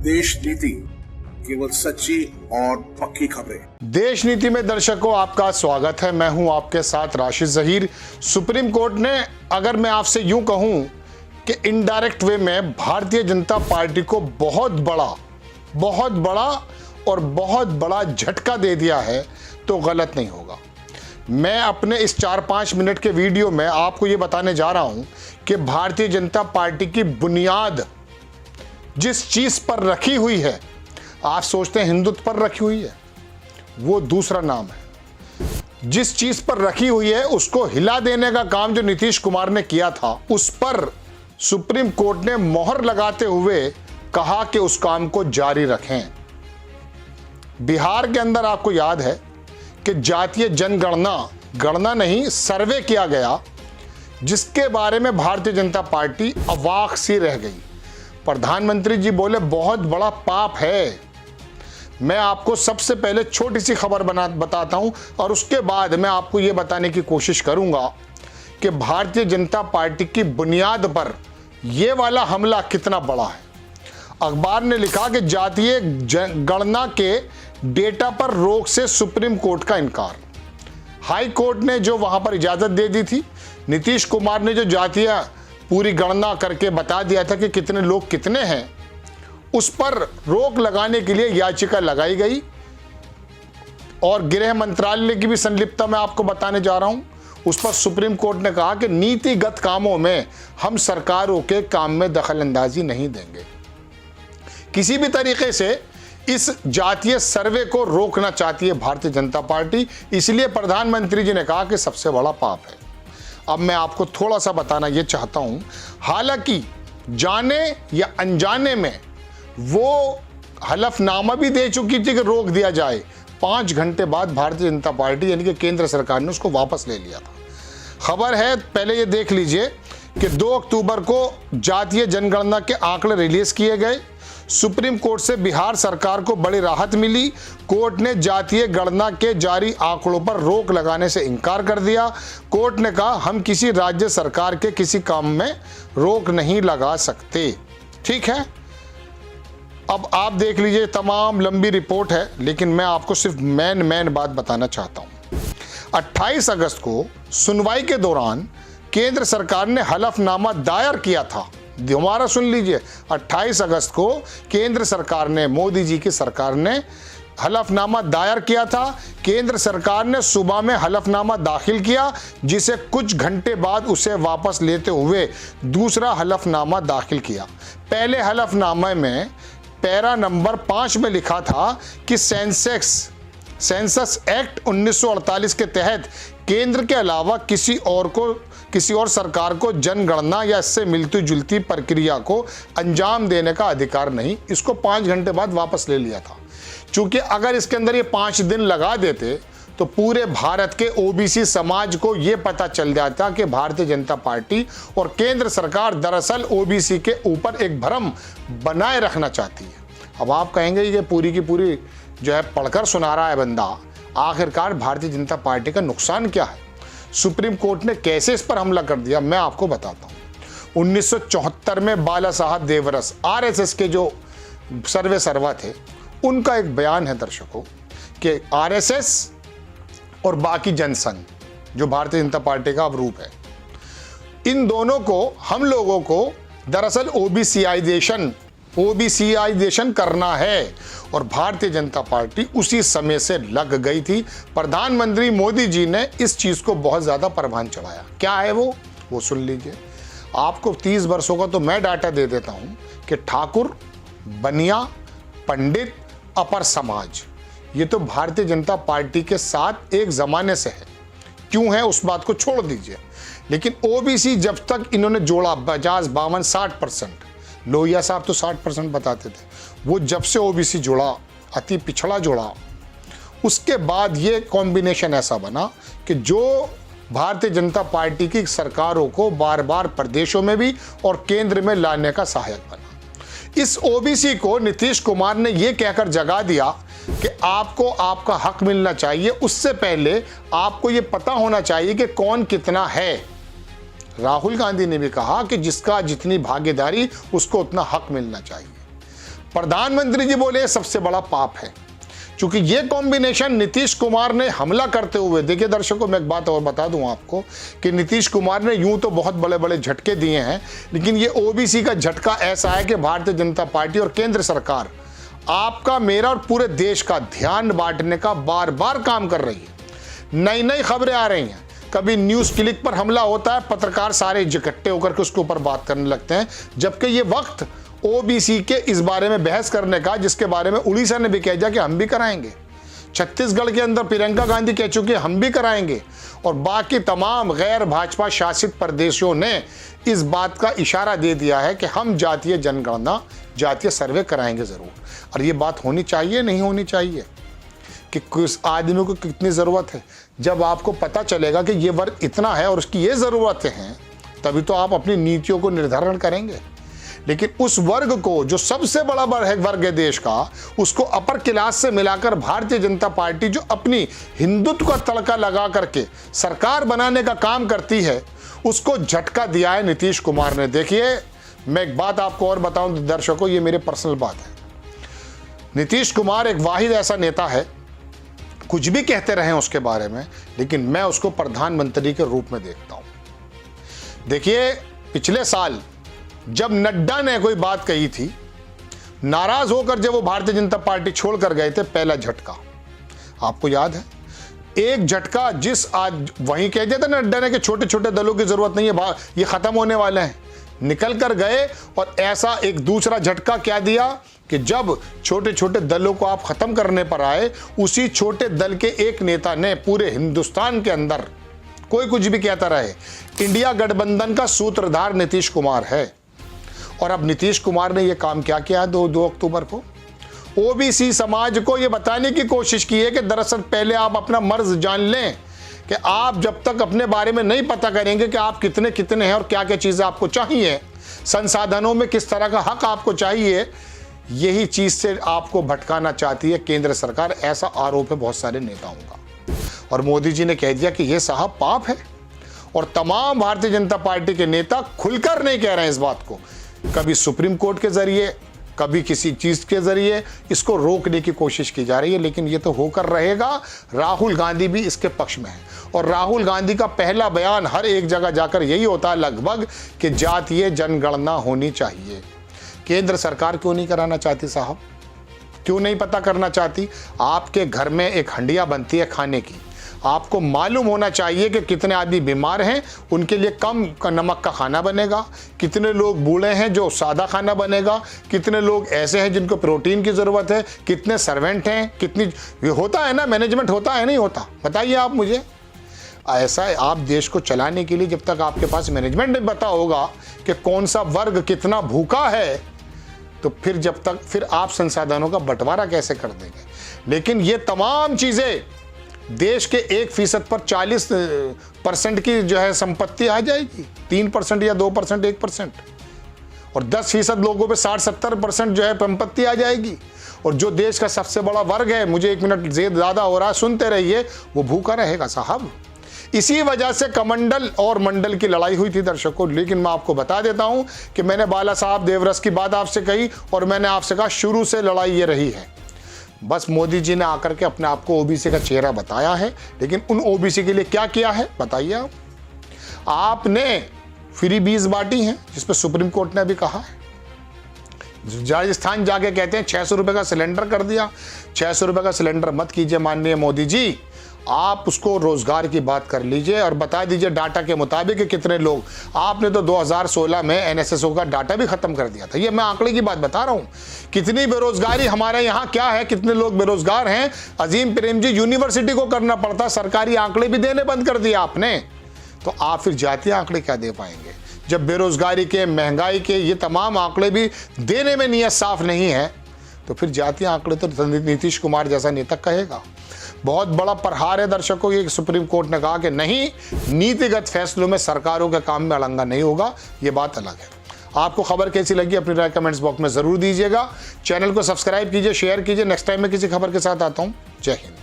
देश नीति, केवल सच्ची और पक्की खबरें। देश नीति में दर्शकों आपका स्वागत है। मैं हूं आपके साथ राशिद जहीर। सुप्रीम कोर्ट ने, अगर मैं आपसे यूं कहूं कि इनडायरेक्ट वे में भारतीय जनता पार्टी को बहुत बड़ा और बहुत बड़ा झटका दे दिया है तो गलत नहीं होगा। मैं अपने इस 4-5 मिनट के वीडियो में आपको ये बताने जा रहा हूं कि भारतीय जनता पार्टी की बुनियाद जिस चीज पर रखी हुई है, आप सोचते हैं हिंदुत्व पर रखी हुई है, वो दूसरा नाम है। जिस चीज पर रखी हुई है उसको हिला देने का काम जो नीतीश कुमार ने किया था, उस पर सुप्रीम कोर्ट ने मोहर लगाते हुए कहा कि उस काम को जारी रखें। बिहार के अंदर आपको याद है कि जातीय जनगणना नहीं, सर्वे किया गया, जिसके बारे में भारतीय जनता पार्टी अवाक सी रह गई। प्रधानमंत्री जी बोले बहुत बड़ा पाप है। मैं आपको सबसे पहले छोटी सी खबर बताता हूं और उसके बाद मैं आपको यह बताने की कोशिश करूंगा कि भारतीय जनता पार्टी की बुनियाद पर यह वाला हमला कितना बड़ा है। अखबार ने लिखा कि जातीय गणना के डेटा पर रोक से सुप्रीम कोर्ट का इनकार। हाई कोर्ट ने जो वहां पर इजाजत दे दी थी, नीतीश कुमार ने जो जातीय पूरी गणना करके बता दिया था कि कितने लोग कितने हैं, उस पर रोक लगाने के लिए याचिका लगाई गई और गृह मंत्रालय की भी संलिप्तता मैं आपको बताने जा रहा हूं। उस पर सुप्रीम कोर्ट ने कहा कि नीतिगत कामों में हम सरकारों के काम में दखल अंदाजी नहीं देंगे। किसी भी तरीके से इस जातीय सर्वे को रोकना चाहती है भारतीय जनता पार्टी, इसलिए प्रधानमंत्री जी ने कहा कि सबसे बड़ा पाप है। अब मैं आपको थोड़ा सा बताना यह चाहता हूं, हालांकि जाने या अनजाने में वो हलफनामा भी दे चुकी थी कि रोक दिया जाए। 5 घंटे बाद भारतीय जनता पार्टी यानी कि केंद्र सरकार ने उसको वापस ले लिया था। खबर है, पहले ये देख लीजिए कि 2 अक्टूबर को जातीय जनगणना के आंकड़े रिलीज किए गए। सुप्रीम कोर्ट से बिहार सरकार को बड़ी राहत मिली। कोर्ट ने जातीय गणना के जारी आंकड़ों पर रोक लगाने से इनकार कर दिया। कोर्ट ने कहा हम किसी राज्य सरकार के किसी काम में रोक नहीं लगा सकते। ठीक है, अब आप देख लीजिए, तमाम लंबी रिपोर्ट है, लेकिन मैं आपको सिर्फ मेन बात बताना चाहता हूं। 28 अगस्त को सुनवाई के दौरान केंद्र सरकार ने हलफनामा दायर किया था। दोबारा सुन लीजिए, 28 अगस्त को केंद्र सरकार ने, मोदी जी की सरकार ने हलफनामा दायर किया था। केंद्र सरकार ने सुबह में हलफनामा दाखिल किया, जिसे कुछ घंटे बाद उसे वापस लेते हुए दूसरा हलफनामा दाखिल किया। पहले हलफनामे में पैरा नंबर 5 में लिखा था कि सेंसस एक्ट 1948 के तहत केंद्र के अलावा किसी और सरकार को जनगणना या इससे मिलती जुलती प्रक्रिया को अंजाम देने का अधिकार नहीं। इसको 5 घंटे बाद वापस ले लिया था। चूंकि अगर इसके अंदर ये 5 दिन लगा देते तो पूरे भारत के ओबीसी समाज को ये पता चल जाता कि भारतीय जनता पार्टी और केंद्र सरकार दरअसल ओबीसी के ऊपर एक भ्रम बनाए रखना चाहती है। अब आप कहेंगे कि पूरी की पूरी जो है पढ़कर सुना रहा है बंदा, आखिरकार भारतीय जनता पार्टी का नुकसान क्या है, सुप्रीम कोर्ट ने कैसे इस पर हमला कर दिया, मैं आपको बताता हूं। 1974 में बाला साहब देवरस, आरएसएस के जो सर्वा थे, उनका एक बयान है दर्शकों कि आरएसएस और बाकी जनसंघ जो भारतीय जनता पार्टी का अवरूप है, इन दोनों को, हम लोगों को दरअसल ओबीसीआईजेशन करना है और भारतीय जनता पार्टी उसी समय से लग गई थी। प्रधानमंत्री मोदी जी ने इस चीज को बहुत ज्यादा परवान चढ़ाया। क्या है वो सुन लीजिए। आपको 30 वर्षों का तो मैं डाटा दे देता हूं कि ठाकुर, बनिया, पंडित, अपर समाज, ये तो भारतीय जनता पार्टी के साथ एक जमाने से है। क्यों है उस बात को छोड़ दीजिए, लेकिन ओबीसी जब तक इन्होंने जोड़ा 50, 52, 60%, लोहिया साहब तो 60% बताते थे, वो जब से ओबीसी जोड़ा, अति पिछड़ा जोड़ा, उसके बाद ये कॉम्बिनेशन ऐसा बना कि जो भारतीय जनता पार्टी की सरकारों को बार बार प्रदेशों में भी और केंद्र में लाने का सहायक बना। इस ओबीसी को नीतीश कुमार ने यह कहकर जगा दिया कि आपको आपका हक मिलना चाहिए, उससे पहले आपको यह पता होना चाहिए कि कौन कितना है। राहुल गांधी ने भी कहा कि जिसका जितनी भागीदारी उसको उतना हक मिलना चाहिए। प्रधानमंत्री जी बोले सबसे बड़ा पाप है, क्योंकि ये कॉम्बिनेशन नीतीश कुमार ने हमला करते हुए, देखिए दर्शकों मैं एक बात और बता दूं आपको कि नीतीश कुमार ने यूं तो बहुत बड़े बड़े झटके दिए हैं, लेकिन ये ओबीसी का झटका ऐसा है कि भारतीय जनता पार्टी और केंद्र सरकार आपका, मेरा और पूरे देश का ध्यान बांटने का बार बार काम कर रही है। नई नई खबरें आ रही हैं, कभी न्यूज़ क्लिक पर हमला होता है, पत्रकार सारे इकट्ठे होकर के उसके ऊपर बात करने लगते हैं, जबकि ये वक्त ओबीसी के इस बारे में बहस करने का, जिसके बारे में उड़ीसा ने भी कह दिया कि हम भी कराएंगे, छत्तीसगढ़ के अंदर प्रियंका गांधी कह चुकी है हम भी कराएंगे, और बाकी तमाम गैर भाजपा शासित प्रदेशों ने इस बात का इशारा दे दिया है कि हम जातीय जनगणना, जातीय सर्वे कराएंगे ज़रूर। और ये बात होनी चाहिए, नहीं होनी चाहिए कि किस आदमी को कितनी ज़रूरत है। जब आपको पता चलेगा कि ये वर्ग इतना है और उसकी ये ज़रूरतें हैं, तभी तो आप अपनी नीतियों को निर्धारण करेंगे। लेकिन उस वर्ग को, जो सबसे बड़ा वर्ग है देश का, उसको अपर क्लास से मिलाकर भारतीय जनता पार्टी जो अपनी हिंदुत्व का तड़का लगा करके सरकार बनाने का काम करती है, उसको झटका दिया है नीतीश कुमार ने। देखिए मैं एक बात आपको और बताऊं दर्शकों, ये मेरी पर्सनल बात है। नीतीश कुमार एक वाहिद ऐसा नेता है, कुछ भी कहते रहे उसके बारे में, लेकिन मैं उसको प्रधानमंत्री के रूप में देखता हूं। देखिए पिछले साल जब नड्डा ने कोई बात कही थी, नाराज होकर जब वो भारतीय जनता पार्टी छोड़कर गए थे, पहला झटका आपको याद है, एक झटका जिस आज वहीं कह दिया था नड्डा ने कि छोटे छोटे दलों की जरूरत नहीं है, ये खत्म होने वाले हैं, निकल कर गए। और ऐसा एक दूसरा झटका क्या दिया कि जब छोटे छोटे दलों को आप खत्म करने पर आए, उसी छोटे दल के एक नेता ने पूरे हिंदुस्तान के अंदर, कोई कुछ भी कहता रहे, इंडिया गठबंधन का सूत्रधार नीतीश कुमार है। और अब नीतीश कुमार ने यह काम क्या किया 2 अक्टूबर को, ओबीसी समाज को यह बताने की कोशिश की है कि दरअसल पहले आप अपना मर्ज जान लें कि आप जब तक अपने बारे में नहीं पता करेंगे कि आप कितने कितने हैं और क्या क्या चीज़ें आपको चाहिए, संसाधनों में किस तरह का हक आपको चाहिए, यही चीज़ से आपको भटकाना चाहती है केंद्र सरकार। ऐसा आरोप है बहुत सारे नेताओं का, और मोदी जी ने कह दिया कि यह साहब पाप है। और तमाम भारतीय जनता पार्टी के नेता खुलकर नहीं कह रहे हैं इस बात को, कभी सुप्रीम कोर्ट के जरिए, कभी किसी चीज़ के जरिए इसको रोकने की कोशिश की जा रही है, लेकिन ये तो होकर रहेगा। राहुल गांधी भी इसके पक्ष में है, और राहुल गांधी का पहला बयान हर एक जगह जाकर यही होता है लगभग कि जातीय जनगणना होनी चाहिए। केंद्र सरकार क्यों नहीं कराना चाहती साहब, क्यों नहीं पता करना चाहती? आपके घर में एक हंडिया बनती है खाने की, आपको मालूम होना चाहिए कि कितने आदमी बीमार हैं, उनके लिए कम नमक का खाना बनेगा, कितने लोग बूढ़े हैं जो सादा खाना बनेगा, कितने लोग ऐसे हैं जिनको प्रोटीन की ज़रूरत है, कितने सर्वेंट हैं, कितनी होता है ना, मैनेजमेंट होता है नहीं होता, बताइए आप मुझे। ऐसा आप देश को चलाने के लिए जब तक आपके पास मैनेजमेंट नहीं पता होगा कि कौन सा वर्ग कितना भूखा है, तो फिर आप संसाधनों का बंटवारा कैसे कर देंगे। लेकिन ये तमाम चीज़ें देश के 1% पर 40% की जो है संपत्ति आ जाएगी, 3% या 2%, 1%, और 10% लोगों पे 60-70% जो है संपत्ति आ जाएगी। और जो देश का सबसे बड़ा वर्ग है, मुझे 1 मिनट ज़्यादा हो रहा है, सुनते रहिए, वो भूखा रहेगा साहब। इसी वजह से कमंडल और मंडल की लड़ाई हुई थी दर्शकों। लेकिन मैं आपको बता देता हूं कि मैंने बाला साहब देवरस की बात आपसे कही, और मैंने आपसे कहा शुरू से लड़ाई ये रही है। बस मोदी जी ने आकर के अपने आप को ओबीसी का चेहरा बताया है, लेकिन उन ओबीसी के लिए क्या किया है बताइए आप। आपने फ्री बीज बांटी हैं, जिस पर सुप्रीम कोर्ट ने भी कहा है। राजस्थान जाके कहते हैं 600 रुपये का सिलेंडर कर दिया। 600 रुपये का सिलेंडर मत कीजिए माननीय मोदी जी, आप उसको रोजगार की बात कर लीजिए और बता दीजिए डाटा के मुताबिक कितने लोग। आपने तो 2016 में एनएसएसओ का डाटा भी खत्म कर दिया था। ये मैं आंकड़े की बात बता रहा हूँ। कितनी बेरोजगारी हमारे यहाँ क्या है, कितने लोग बेरोजगार हैं। अजीम प्रेम जी, यूनिवर्सिटी को करना पड़ता, सरकारी आंकड़े भी देने बंद कर दिया आपने, तो आप फिर जातीय आंकड़े क्या दे पाएंगे जब बेरोजगारी के, महंगाई के ये तमाम आंकड़े भी देने में नीयत साफ नहीं है। तो फिर जातीय आंकड़े तो नीतीश कुमार जैसा नेता कहेगा। बहुत बड़ा प्रहार है दर्शकों। ये सुप्रीम कोर्ट ने कहा कि नहीं, नीतिगत फैसलों में सरकारों के काम में अड़ंगा नहीं होगा, ये बात अलग है। आपको खबर कैसी लगी अपनी राय कमेंट्स बॉक्स में जरूर दीजिएगा। चैनल को सब्सक्राइब कीजिए, शेयर कीजिए। नेक्स्ट टाइम मैं किसी खबर के साथ आता हूँ। जय हिंद।